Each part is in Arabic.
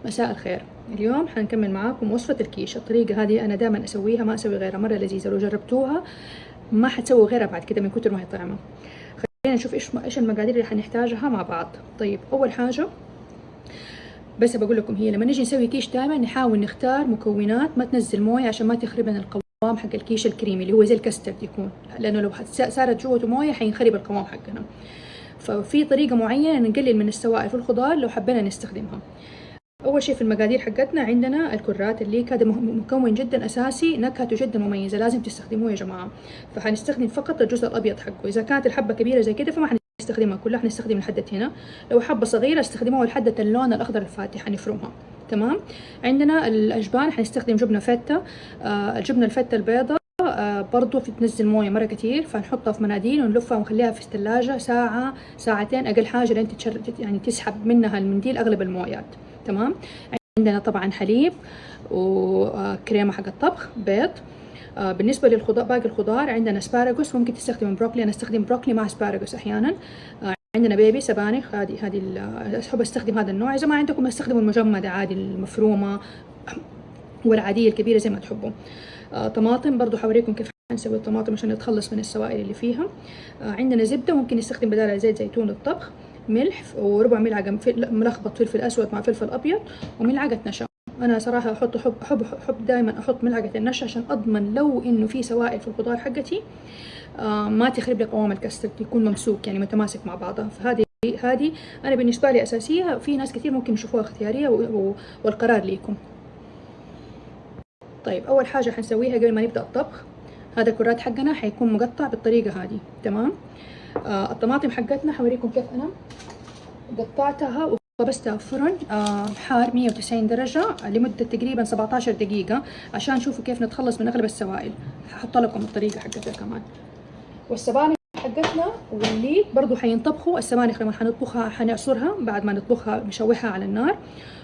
مساء الخير. اليوم حنكمل معاكم وصفة الكيش. الطريقة هذه أنا دائما أسويها، ما أسوي غيرها، مرة لذيذة، لو جربتوها ما حتسووا غيرها بعد كده من كتر ما هي طعمة. خلينا نشوف إيش المقادير اللي حنحتاجها مع بعض. طيب، أول حاجة بس بقول لكم، هي لما نيجي نسوي كيش دائما نحاول نختار مكونات ما تنزل موية عشان ما تخرب لنا القوام حق الكيش الكريمي اللي هو زي الكاسترد يكون، لأنه لو صارت جوته موية حينخرب القوام حقنا. ففي طريقة معينة نقلل من السوائل في الخضار لو حبينا نستخدمها. اول شيء في المقادير حقتنا عندنا الكرات الليك، هذا مكون جدا اساسي، نكهته جدا مميزه، لازم تستخدموه يا جماعه. فحنستخدم فقط الجزء الابيض حقه، اذا كانت الحبه كبيره زي كده فما حنستخدمها كلها، حنستخدم لحد هنا. لو حبه صغيره استخدموها لحد اللون الاخضر الفاتح، حنفرمها. تمام. عندنا الاجبان حنستخدم جبنه فته، الجبنه الفته البيضاء برضو في تنزل مويه مره كتير، فنحطها في مناديل ونلفها ونخليها في الثلاجه ساعه ساعتين اقل حاجه لين يعني تسحب منها المنديل اغلب المويات. تمام. عندنا طبعا حليب وكريمه حق الطبخ، بيض. بالنسبه للخضار، باقي الخضار عندنا اسباراغوس، ممكن تستخدم بروكلي، انا استخدم بروكلي مع اسباراغوس احيانا. عندنا بيبي سبانخ، هذه احب استخدم هذا النوع، اذا ما عندكم استخدموا المجمده عادي المفرومه والعاديه الكبيره زي ما تحبوا. طماطم برضو حوريكم كيف نسوي الطماطم عشان نتخلص من السوائل اللي فيها. عندنا زبده، ممكن نستخدم بدالها زيت زيتون للطبخ. ملح وربع ملعقه ملخبط فلفل اسود مع فلفل ابيض، وملعقه نشا. انا صراحه احب دائما احط ملعقه النشا عشان اضمن لو انه في سوائل في الخضار حقتي ما تخرب لي قوام الكاسترد، يكون ممسوك يعني متماسك مع بعضها. فهذه انا بالنسبه لي اساسيه، في ناس كثير ممكن يشوفوها اختياريه والقرار ليكم. طيب، اول حاجه حنسويها قبل ما نبدا الطبخ، هذا الكرات حقنا حيكون مقطع بالطريقه هذه. تمام. الطماطم حقتنا حوريكم كيف انا قطعتها وطبستها في فرن حار 190 درجة لمدة تقريبا 17 دقيقة عشان نشوفوا كيف نتخلص من أغلب السوائل. هحط لكم الطريقة حقتها كمان. والسبانخ حقتنا والليك برضو حينطبخوا. السبانخ لما حنطبخها حنعصرها بعد ما نطبخها نشوحها على النار،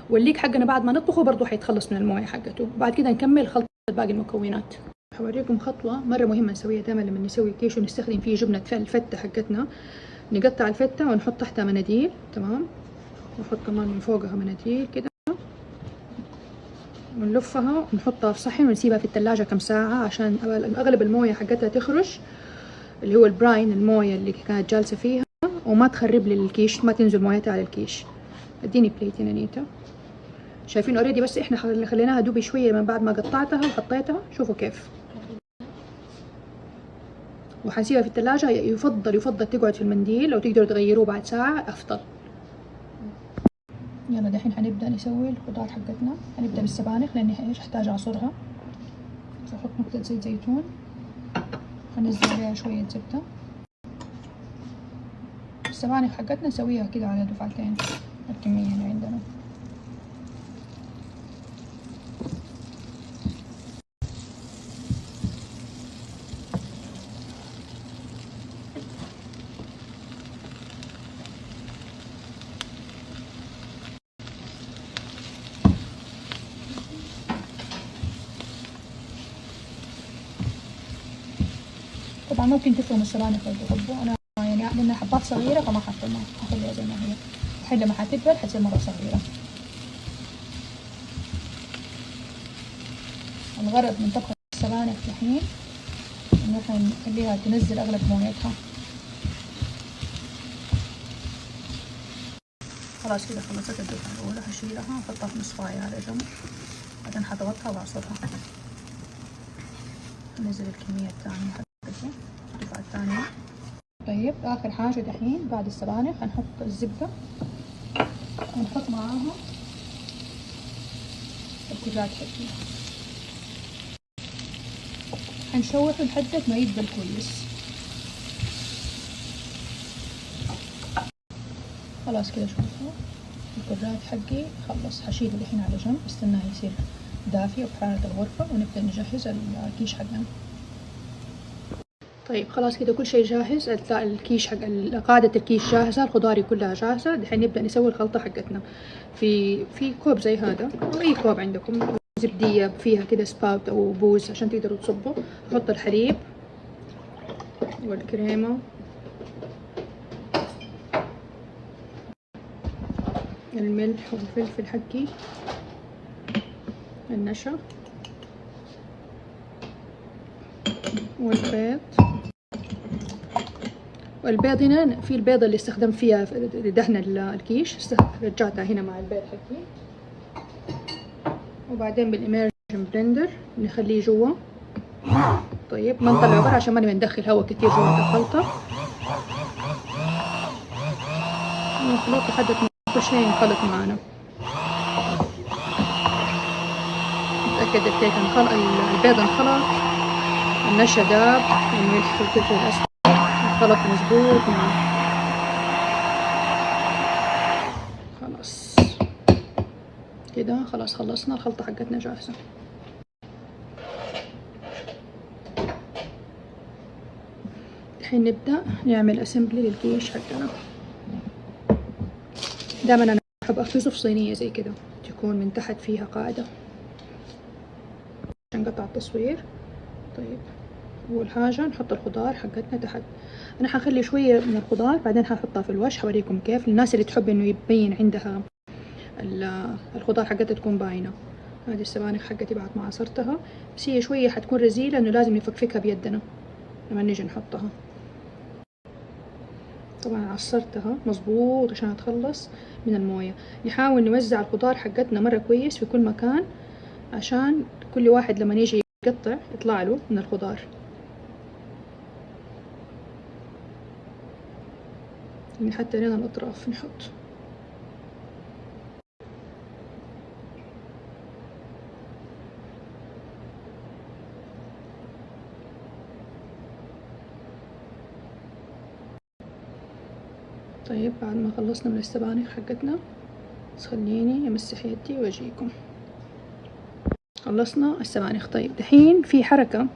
والليك حقنا بعد ما نطبخه برضو حيتخلص من المويه حقته. بعد كده نكمل خلط باقي المكونات. حوريكم خطوة مرة مهمة نسويها دائما لما نسوي كيش ونستخدم فيه جبنة الفتة حقتنا. نقطع الفتة ونحط تحتها مناديل. تمام. نحط كمان من فوقها مناديل كده، ونلفها ونحطها في صحن ونسيبها في الثلاجة كم ساعة عشان أغلب الموية حقتها تخرج، اللي هو البراين، الموية اللي كانت جالسة فيها، وما تخرب لي الكيش، ما تنزل مويتها على الكيش. اديني بليت هنا نيتا. شايفين اوريدي، بس احنا خليناها دوبي شوية من بعد ما قطعتها وحطيتها، شوفوا كيف. وحنسيبها في الثلاجة، يفضل تقعد في المنديل، لو تقدروا تغيروه بعد ساعة أفضل. يلا دحين حنبدأ نسوي الخضار حقتنا. حنبدأ بالسبانخ لأني ايش احتاج أعصرها. أحط نقطة زيت زيتون، هنزل عليها شوية زبدة. السبانخ حقتنا نسويها كده على دفعتين، الكمية هنا عندنا. طبعا ممكن تفرموا السبانخ لو تحبوا، انا يعني لانها حبات صغيرة فما حفرمها، هخليها زي ما هي. الحين لما حتكبر حتصير مرة صغيرة. الغرض من طبخ السبانخ الحين انه احنا نخليها تنزل اغلب مويتها. خلاص كده خلصت الدفعة الأولى، هشيلها وأحطها في مصفاية على جنب، بعدين حضغطها وأعصرها. هنزل الكمية الثانية حقتها، الدفعة الثانية. طيب، آخر حاجة دحين بعد السبانخ هنحط الزبدة، ونحط معاها الكرات حقتنا، هنشوحه لحد ما يدبل كويس. خلاص كده شوفوا الكرات حقي خلص، هشيله الحين على جنب، استناه يصير دافي وبحرارة الغرفة ونبدأ نجهز الكيش حقنا. طيب خلاص كده كل شيء جاهز، الكيش حق قاعدة الكيش جاهزة، الخضار كلها جاهزة. دحين نبدأ نسوي الخلطة حقتنا في كوب زي هذا أو أي كوب عندكم، زبدية فيها كده سباوت أو بوز عشان تقدروا تصبوا. نحط الحليب والكريمة، الملح والفلفل حقي، النشا والبيض. والبيض هنا في البيضة اللي استخدمت فيها لدهن الكيش، رجعتها هنا مع البيض حقي. وبعدين بالإميرجن بلندر نخليه جوا. طيب ما نطلعه برا عشان ما نبي ندخل هواء كتير جوا الخلطة. نخلط لحد ما كل شيء ينخلط معانا. نتأكد الكيك انخلط، البيض انخلط، النشا داب، الملح والفلفل الأسود انخلط مظبوط معاه. خلاص كده خلاص خلصنا، الخلطة حقتنا جاهزة. الحين نبدأ نعمل اسمبلي للكيش حقنا. دائما انا بحب اخبزه في صينية زي كده تكون من تحت فيها قاعدة عشان قطع التصوير. طيب اول حاجة نحط الخضار حقتنا تحت. انا حخلي شوية من الخضار بعدين ححطها في الوش، حوريكم كيف للناس اللي تحب انه يبين عندها الخضار حقتها تكون باينة. هذه السبانخ حقتي بعد ما عصرتها، بس هي شوية حتكون رزيلة انه لازم نفكفكها بيدنا لما نيجي نحطها. طبعا عصرتها مظبوط عشان اتخلص من الموية. نحاول نوزع الخضار حقتنا مرة كويس في كل مكان عشان كل واحد لما يجي يقطع يطلع له من الخضار. من حتى لين الاطراف نحط. طيب بعد ما خلصنا من السبانخ حقتنا، بس خليني امسح يدي واجيكم. خلصنا السبانخ. طيب دحين في حركة،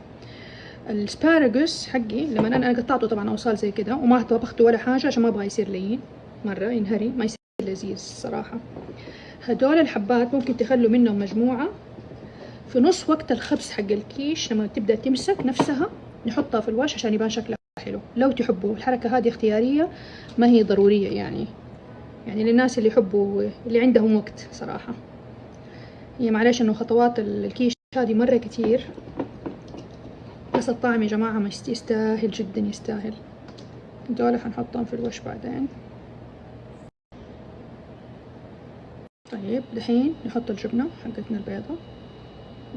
السباراجوس حقي لما انا قطعته طبعا اوصال زي كده وما طبخته ولا حاجة عشان ما ابغى يصير لين مرة، ينهري ما يصير لذيذ الصراحة. هدول الحبات ممكن تخلوا منهم مجموعة في نص وقت الخبز حق الكيش لما تبدأ تمسك نفسها نحطها في الوش عشان يبان شكلها حلو. لو تحبوا الحركة هذه اختيارية ما هي ضرورية، يعني للناس اللي يحبوا اللي عندهم وقت صراحة. هي معلش انه خطوات الكيش هذه مرة كتير، بس الطعم يا جماعة ما يستاهل، جدا يستاهل. دول حنحطهم في الوش بعدين. طيب دحين نحط الجبنة حقتنا البيضة.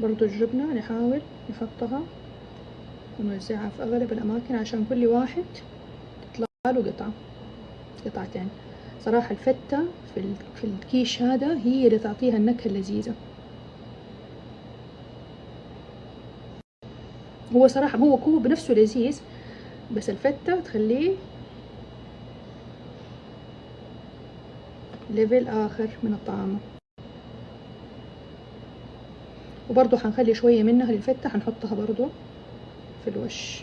برضو الجبنة نحاول نحطها ونوزعها في أغلب الأماكن عشان كل واحد تطلع له قطعتين. صراحة الفتة في الكيش هذا هي اللي تعطيها النكهة اللذيذة. هو صراحة هو بنفسه لذيذ، بس الفتة تخليه ليفل آخر من الطعام. وبرضو حنخلي شوية منها للفتة حنحطها برضو في الوش،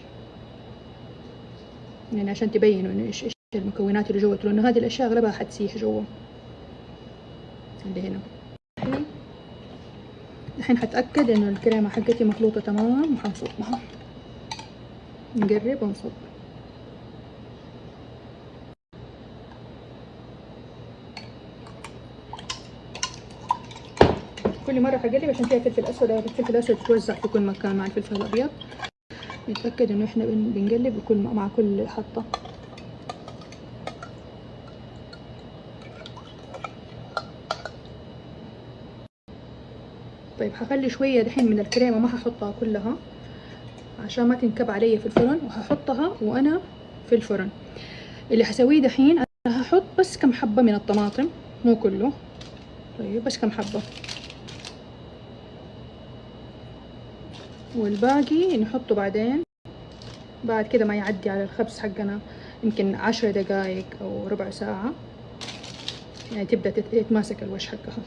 يعني عشان تبينوا انه ايش المكونات اللي جوه، لانه هذه الاشياء اغلبها حتسيح جوه اللي هنا. الحين حتأكد انه الكريمة حقتي مخلوطة تمام وحنصبها. نقرب ونصب. كل مرة حقلب عشان فيها فلفل اسود، الفلفل الاسود يتوزع في كل مكان مع الفلفل الابيض. نتأكد انه احنا بنقلب مع كل حطة. طيب حخلي شوية دحين من الكريمة، ما ححطها كلها عشان ما تنكب علي في الفرن، وهحطها وانا في الفرن. اللي حسويه دحين انا هحط بس كم حبة من الطماطم، مو كله. طيب بس كم حبة، والباقي نحطه بعدين بعد كده ما يعدي على الخبز حقنا يمكن 10 دقايق او ربع ساعة، يعني تبدأ يتماسك الوش حقها.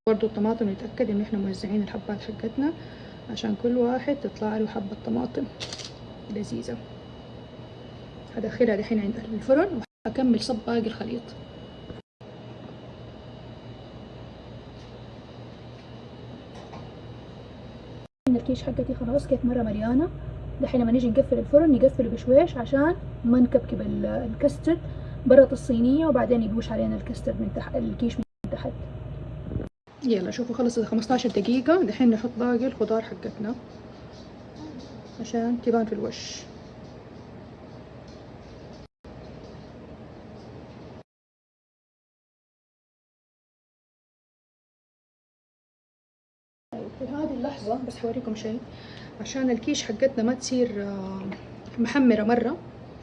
وبرضو الطماطم نتأكد انه احنا موزعين الحبات حقتنا عشان كل واحد تطلع له حبة طماطم لذيذة. هدخلها دحين عند الفرن وهكمل صب باقي الخليط. الكيش حقتي خلاص كيف مرة مليانة. دحين لما نيجي نقفل الفرن نقفله بشويش عشان ما نكبكب الكسترد برط الصينية وبعدين يقوش علينا الكسترد من تحت، الكيش من تحت. يلا شوفوا خلصت 15 دقيقة. دحين نحط باقي الخضار حقتنا عشان تبان في الوش. في هذه اللحظة بس حوريكم شيء عشان الكيش حقتنا ما تصير محمرة مرة.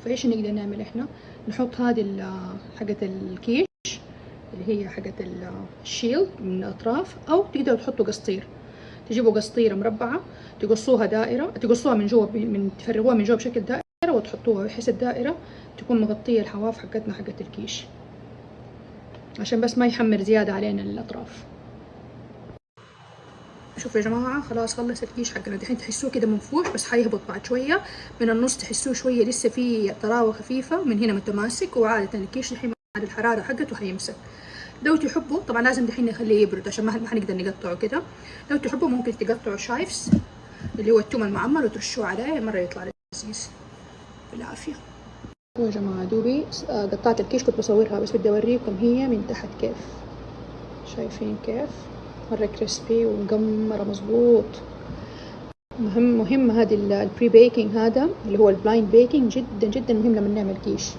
فايش نقدر نعمل احنا؟ نحط هذه حقت الكيش اللي هي حقت الشيلد من الأطراف، أو تقدروا تحطوا قسطير. تجيبوا قسطيرة مربعة تقصوها دائرة، تقصوها من جوا، تفرغوها من جوا بشكل دائرة وتحطوها بحيث الدائرة تكون مغطية الحواف حقتنا حقت الكيش، عشان بس ما يحمر زيادة علينا الأطراف. شوفوا يا جماعة خلاص خلص الكيش حقنا. دحين تحسوه كده منفوش بس حيهبط بعد شوية. من النص تحسوه شوية لسه فيه طراوة خفيفة، من هنا متماسك. وعادة الكيش دحين بعد الحرارة حقته حيمسك. لو تحبوا طبعا لازم دحين نخليه يبرد عشان ما حنقدر نقطعه كده. لو تحبوا ممكن تقطعوا شايفز اللي هو التوم المعمر وترشوه عليه مرة يطلع لذيذ. بالعافية. يا جماعة دوبي قطعت الكيش، كنت بصورها بس بدي اوريكم هي من تحت كيف. شايفين كيف مرة كريسبي ومقمرة مظبوط. مهم هذه البري بيكنج هذا اللي هو البلايند بيكنج جدا جدا مهم لما نعمل كيش.